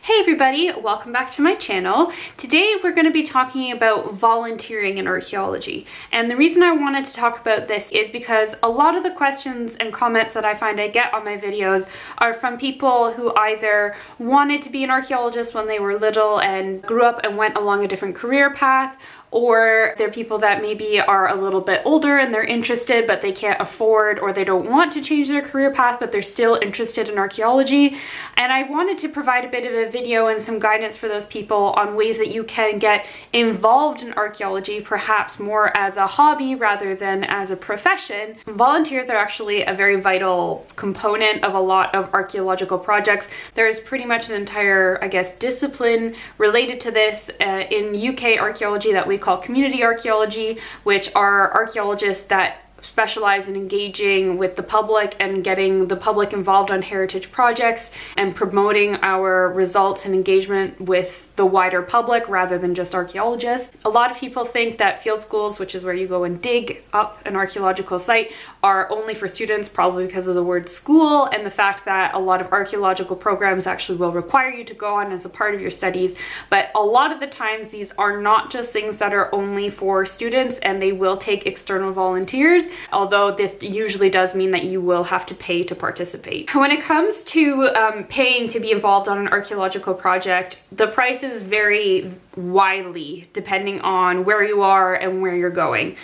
Hey everybody, welcome back to my channel. Today we're going to be talking about volunteering in archaeology. And the reason I wanted to talk about this is because a lot of the questions and comments that I find I get on my videos are from people who either wanted to be an archaeologist when they were little and grew up and went along a different career path, or they're people that maybe are a little bit older and they're interested but they can't afford, or they don't want to change their career path but they're still interested in archaeology. And I wanted to provide a bit of a video and some guidance for those people on ways that you can get involved in archaeology, perhaps more as a hobby rather than as a profession. Volunteers are actually a very vital component of a lot of archaeological projects. There is pretty much an entire, I guess, discipline related to this in UK archaeology that we call community archaeology, which are archaeologists that specialize in engaging with the public and getting the public involved on heritage projects and promoting our results and engagement with the wider public rather than just archaeologists. A lot of people think that field schools, which is where you go and dig up an archaeological site, are only for students, probably because of the word school and the fact that a lot of archaeological programs actually will require you to go on as a part of your studies. But a lot of the times these are not just things that are only for students, and they will take external volunteers, although this usually does mean that you will have to pay to participate. When it comes to paying to be involved on an archaeological project, the prices vary widely depending on where you are and where you're going.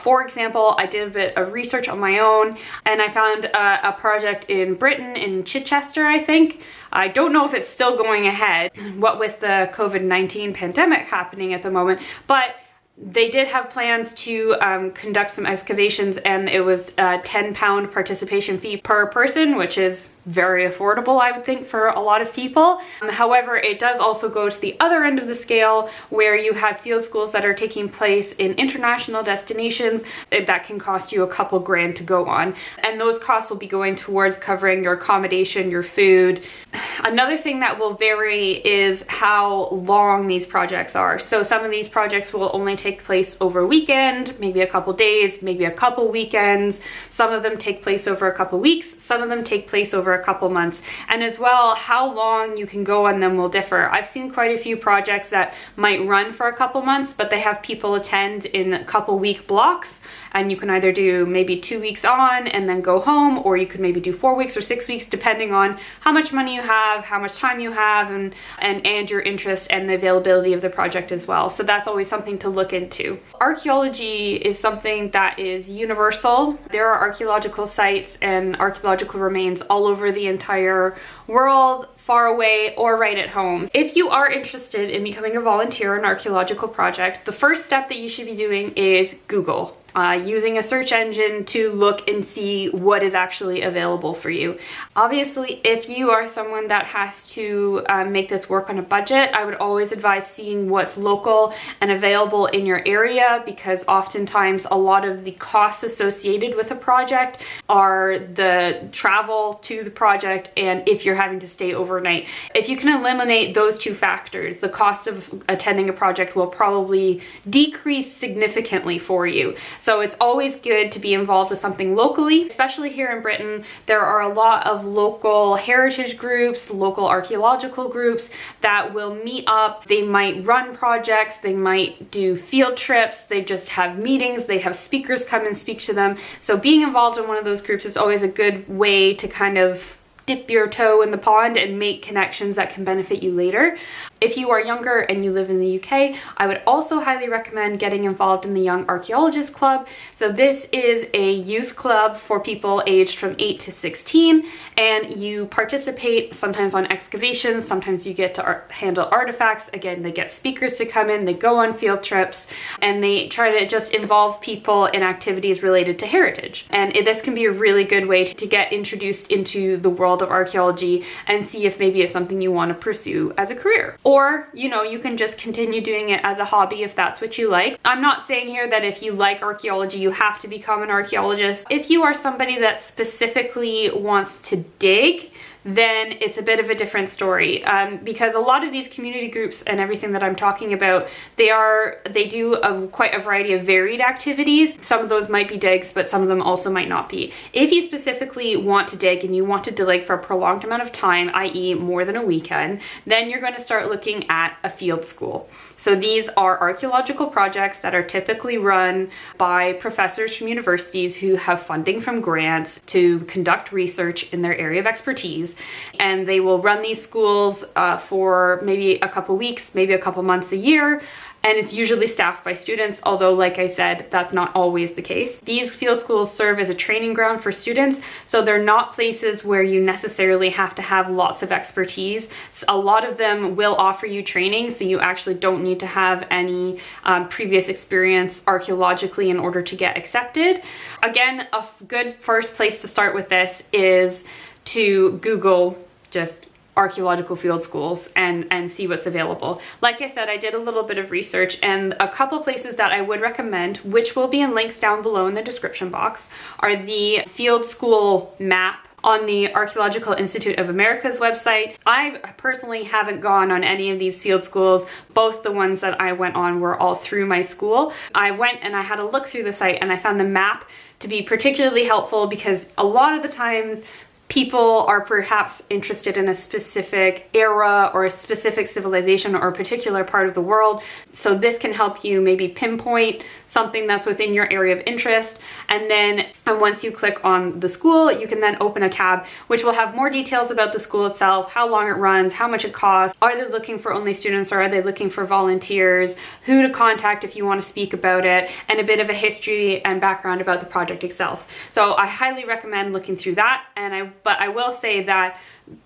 For example, I did a bit of research on my own and I found a project in Britain, in Chichester, I think. I don't know if it's still going ahead, what with the COVID-19 pandemic happening at the moment, but they did have plans to conduct some excavations, and it was a £10 participation fee per person, which is very affordable, I would think, for a lot of people. However, it does also go to the other end of the scale where you have field schools that are taking place in international destinations that can cost you a couple grand to go on. And those costs will be going towards covering your accommodation, your food. Another thing that will vary is how long these projects are. So some of these projects will only take place over a weekend, maybe a couple days, maybe a couple weekends. Some of them take place over a couple weeks. Some of them take place over a couple months. And as well, how long you can go on them will differ. I've seen quite a few projects that might run for a couple months, but they have people attend in a couple week blocks, and you can either do maybe 2 weeks on and then go home, or you could maybe do 4 weeks or 6 weeks, depending on how much money you have, how much time you have, and your interest and the availability of the project as well. So that's always something to look into. Archaeology is something that is universal. There are archaeological sites and archaeological remains all over the entire world, far away or right at home. If you are interested in becoming a volunteer in an archaeological project, the first step that you should be doing is Google. Using a search engine to look and see what is actually available for you. Obviously, if you are someone that has to make this work on a budget, I would always advise seeing what's local and available in your area, because oftentimes a lot of the costs associated with a project are the travel to the project and if you're having to stay overnight. If you can eliminate those two factors, the cost of attending a project will probably decrease significantly for you. So it's always good to be involved with something locally, especially here in Britain. There are a lot of local heritage groups, local archaeological groups that will meet up. They might run projects, they might do field trips, they just have meetings, they have speakers come and speak to them. So being involved in one of those groups is always a good way to kind of dip your toe in the pond and make connections that can benefit you later. If you are younger and you live in the UK, I would also highly recommend getting involved in the Young Archaeologist Club. So this is a youth club for people aged from 8 to 16, and you participate sometimes on excavations, sometimes you get to handle artifacts. Again, they get speakers to come in, they go on field trips, and they try to just involve people in activities related to heritage. And this can be a really good way to get introduced into the world of archaeology and see if maybe it's something you want to pursue as a career. Or, you know, you can just continue doing it as a hobby if that's what you like. I'm not saying here that if you like archaeology, you have to become an archaeologist. If you are somebody that specifically wants to dig, then it's a bit of a different story, because a lot of these community groups and everything that I'm talking about, they do quite a variety of varied activities. Some of those might be digs, but some of them also might not be. If you specifically want to dig and you want to dig for a prolonged amount of time, i.e. more than a weekend, then you're going to start looking at a field school. So these are archaeological projects that are typically run by professors from universities who have funding from grants to conduct research in their area of expertise. And they will run these schools for maybe a couple weeks, maybe a couple months a year. And it's usually staffed by students, although like I said, that's not always the case. These field schools serve as a training ground for students, so they're not places where you necessarily have to have lots of expertise. A lot of them will offer you training, so you actually don't need to have any previous experience archaeologically in order to get accepted. Again, a good first place to start with this is to Google just archaeological field schools and see what's available. Like I said, I did a little bit of research, and a couple places that I would recommend, which will be in links down below in the description box, are the field school map on the Archaeological Institute of America's website. I personally haven't gone on any of these field schools. Both the ones that I went on were all through my school. I went and I had a look through the site, and I found the map to be particularly helpful because a lot of the times people are perhaps interested in a specific era or a specific civilization or a particular part of the world. So this can help you maybe pinpoint something that's within your area of interest. And then once you click on the school, you can then open a tab which will have more details about the school itself, how long it runs, how much it costs, are they looking for only students or are they looking for volunteers, who to contact if you want to speak about it, and a bit of a history and background about the project itself. So I highly recommend looking through that. But I will say that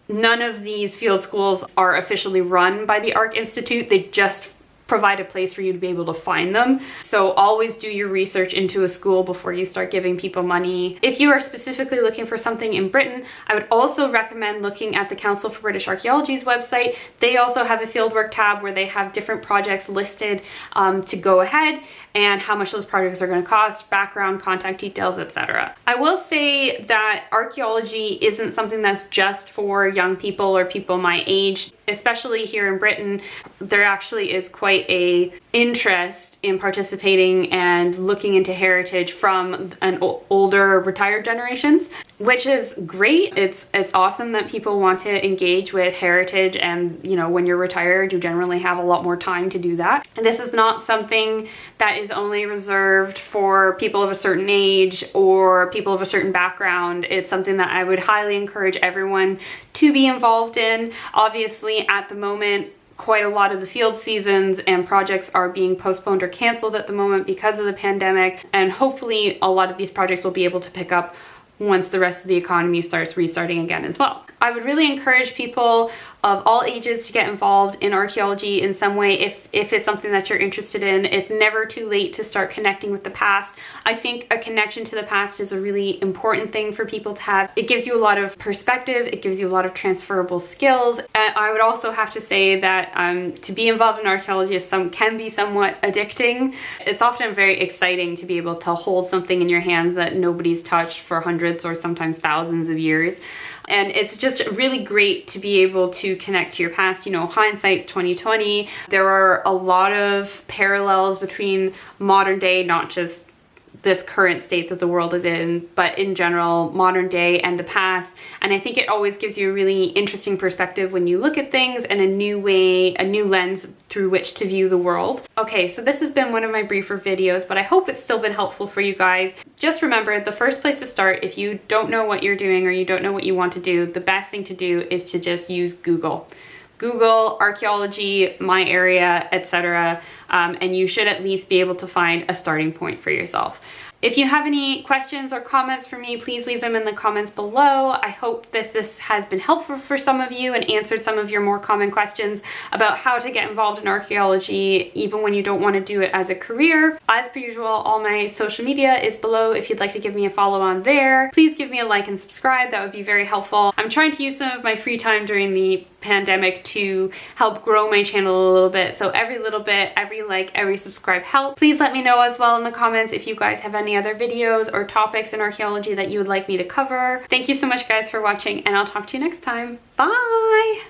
none of these field schools are officially run by the Arc Institute. They just provide a place for you to be able to find them. So always do your research into a school before you start giving people money. If you are specifically looking for something in Britain, I would also recommend looking at the Council for British Archaeology's website. They also have a fieldwork tab where they have different projects listed to go ahead and how much those projects are going to cost, background, contact details, etc. I will say that archaeology isn't something that's just for young people or people my age. Especially here in Britain, there actually is quite a interest in participating and looking into heritage from an older retired generations, which is great. It's awesome that people want to engage with heritage, and you know, when you're retired you generally have a lot more time to do that. And this is not something that is only reserved for people of a certain age or people of a certain background. It's something that I would highly encourage everyone to be involved in. Obviously at the moment, quite a lot of the field seasons and projects are being postponed or canceled at the moment because of the pandemic, and hopefully a lot of these projects will be able to pick up once the rest of the economy starts restarting again as well. I would really encourage people of all ages to get involved in archaeology in some way if it's something that you're interested in. It's never too late to start connecting with the past. I think a connection to the past is a really important thing for people to have. It gives you a lot of perspective, it gives you a lot of transferable skills. And I would also have to say that to be involved in archaeology can be somewhat addicting. It's often very exciting to be able to hold something in your hands that nobody's touched for hundreds or sometimes thousands of years. And it's just really great to be able to connect to your past. You know, hindsight's 2020. There are a lot of parallels between modern day, not just this current state that the world is in, but in general, modern day and the past. And I think it always gives you a really interesting perspective when you look at things and a new lens through which to view the world. Okay, so this has been one of my briefer videos, but I hope it's still been helpful for you guys. Just remember, the first place to start, if you don't know what you're doing or you don't know what you want to do, the best thing to do is to just use Google. Google archaeology, my area, etc. And you should at least be able to find a starting point for yourself. If you have any questions or comments for me, please leave them in the comments below. I hope this has been helpful for some of you and answered some of your more common questions about how to get involved in archaeology even when you don't want to do it as a career. As per usual, all my social media is below if you'd like to give me a follow on there. Please give me a like and subscribe, that would be very helpful. I'm trying to use some of my free time during the pandemic to help grow my channel a little bit. So every little bit, every like, every subscribe helps. Please let me know as well in the comments if you guys have any other videos or topics in archaeology that you would like me to cover. Thank you so much guys for watching, and I'll talk to you next time. Bye!